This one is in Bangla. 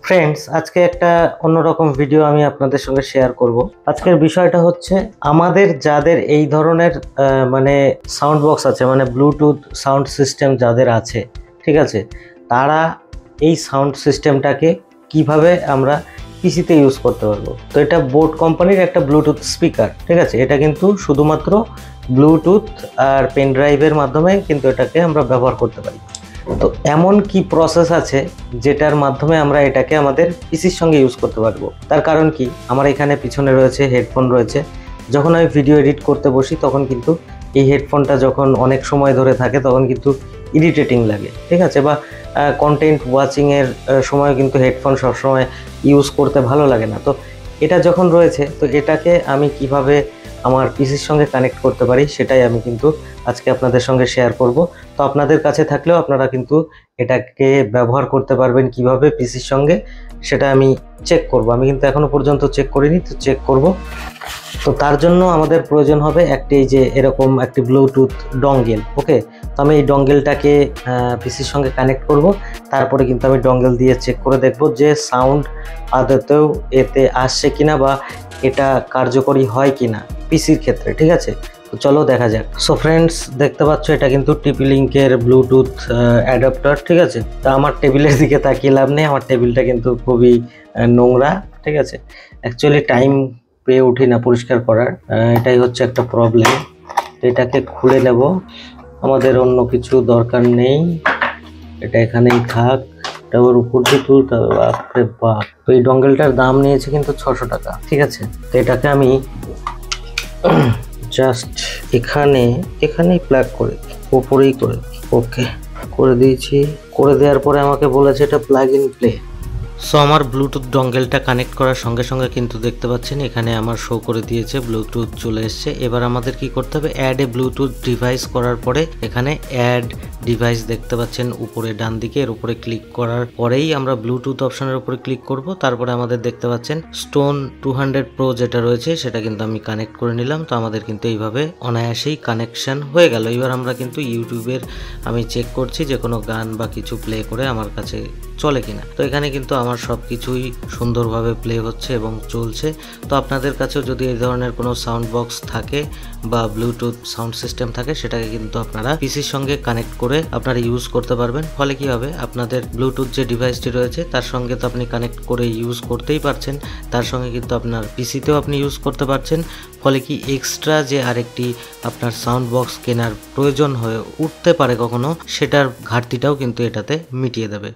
ফ্রেন্ডস, আজকে একটা অন্যরকম ভিডিও আমি আপনাদের সঙ্গে শেয়ার করব। আজকের বিষয়টা হচ্ছে আমাদের যাদের এই ধরনের মানে সাউন্ড বক্স আছে, মানে ব্লুটুথ সাউন্ড সিস্টেম যাদের আছে, ঠিক আছে, তারা এই সাউন্ড সিস্টেমটাকে কিভাবে আমরা পিসিতে ইউজ করতে পারবো। তো এটা বোট কোম্পানির একটা ব্লুটুথ স্পিকার, ঠিক আছে। এটা কিন্তু শুধুমাত্র ব্লুটুথ আর পেন ড্রাইভের মাধ্যমে কিন্তু এটাকে আমরা ব্যবহার করতে পারি। তো এমন কি প্রসেস আছে যেটার মাধ্যমে আমরা এটাকে আমাদের পিসির সঙ্গে ইউজ করতে পারবো। তার কারণ কি, আমার এখানে পিছনে রয়েছে হেডফোন রয়েছে। যখন আমি ভিডিও এডিট করতে বসি তখন কিন্তু এই হেডফোনটা যখন অনেক সময় ধরে থাকে তখন কিন্তু ইরিটেটিং লাগে, ঠিক আছে। বা কন্টেন্ট ওয়াচিংয়ের সময় কিন্তু হেডফোন সবসময় ইউজ করতে ভালো লাগে না। তো এটা যখন রয়েছে, তো এটাকে আমি কিভাবে আমার পিসির সঙ্গে কানেক্ট করতে পারি সেটাই আমি কিন্তু আজকে আপনাদের সঙ্গে শেয়ার করব। তো আপনাদের কাছে থাকলেও আপনারা কিন্তু এটাকে ব্যবহার করতে পারবেন কিভাবে পিসির সঙ্গে, সেটা আমি চেক করব। আমি কিন্তু এখনো পর্যন্ত চেক করিনি, তো চেক করব। তো তার জন্য আমাদের প্রয়োজন হবে একটি যে এরকম একটি ব্লুটুথ ডঙ্গেল। ওকে, তো আমি এই ডঙ্গেলটাকে পিসির সঙ্গে কানেক্ট করব। তারপরে কিন্তু আমি ডঙ্গেল দিয়ে চেক করে দেখব যে সাউন্ড আদতেও এতে আসছে কিনা বা এটা কার্যকরী হয় কিনা পিসির ক্ষেত্রে, ঠিক আছে। তো চলো দেখা যাক। সো ফ্রেন্ডস, দেখতে পাচ্ছ এটা কিন্তু টিপি লিঙ্কের ব্লুটুথ অ্যাডাপ্টার, ঠিক আছে। তা আমার টেবিলের দিকে তাকিয়ে লাভ নেই, আমার টেবিলটা কিন্তু খুবই নোংরা, ঠিক আছে। অ্যাকচুয়ালি টাইম পেয়ে উঠি না পরিষ্কার করার, এটাই হচ্ছে একটা প্রবলেম। এটাকে খুলে নেব, আমাদের অন্য কিছু দরকার নেই, এটা এখানেই থাক। এবার উপর দিয়ে তুলতে হবে, বাপরে বাপ। তো এই ডঙ্গেলটার দাম নিয়েছে কিন্তু 600 টাকা, ঠিক আছে। তো এটাকে আমি জাস্ট এখানেই প্লাগ করে উপরেই করে ওকে করে দিয়েছি। করে দেওয়ার পরে আমাকে বলেছে এটা প্লাগ ইন প্লে। সো আমার ব্লুটুথ ডঙ্গেলটা কানেক্ট করার সঙ্গে সঙ্গে কিন্তু দেখতে পাচ্ছেন এখানে আমার শো করে দিয়েছে ব্লুটুথ চলে এসছে। এবার আমাদের কি করতে হবে, অ্যাড এ ব্লুটুথ ডিভাইস করার পরে এখানে অ্যাড ডিভাইস দেখতে পাচ্ছেন উপরে ডান দিকে, এর উপরে ক্লিক করার পরেই আমরা ব্লুটুথ অপশনের উপরে ক্লিক করব। তারপরে আমাদের দেখতে পাচ্ছেন স্টোন 200 প্রো যেটা রয়েছে সেটা কিন্তু আমি কানেক্ট করে নিলাম। তো আমাদের কিন্তু এইভাবে অনায়াসেই কানেকশন হয়ে গেল। এবার আমরা কিন্তু ইউটিউবের আমি চেক করছি যে কোনো গান বা কিছু প্লে করে আমার কাছে চলে কিনা। তো এখানে কিন্তু আমার সব কিছুই সুন্দরভাবে প্লে হচ্ছে এবং চলছে। তো আপনাদের কাছেও যদি এই ধরনের কোনো সাউন্ড বক্স থাকে বা ব্লুটুথ সাউন্ড সিস্টেম থাকে, সেটাকে কিন্তু আপনারা পিসির সঙ্গে কানেক্ট করে আপনারা ইউজ করতে পারবেন। ফলে কি হবে, আপনাদের ব্লুটুথ যে ডিভাইসটি রয়েছে তার সঙ্গে তো আপনি কানেক্ট করে ইউজ করতেই পারছেন, তার সঙ্গে কিন্তু আপনার পিসিতেও আপনি ইউজ করতে পারছেন। ফলে কি এক্সট্রা যে আরেকটি আপনার সাউন্ড বক্স কেনার প্রয়োজন হয়ে উঠতে পারে কখনো, সেটার ঘাটতিটাও কিন্তু এটাতে মিটিয়ে দেবে।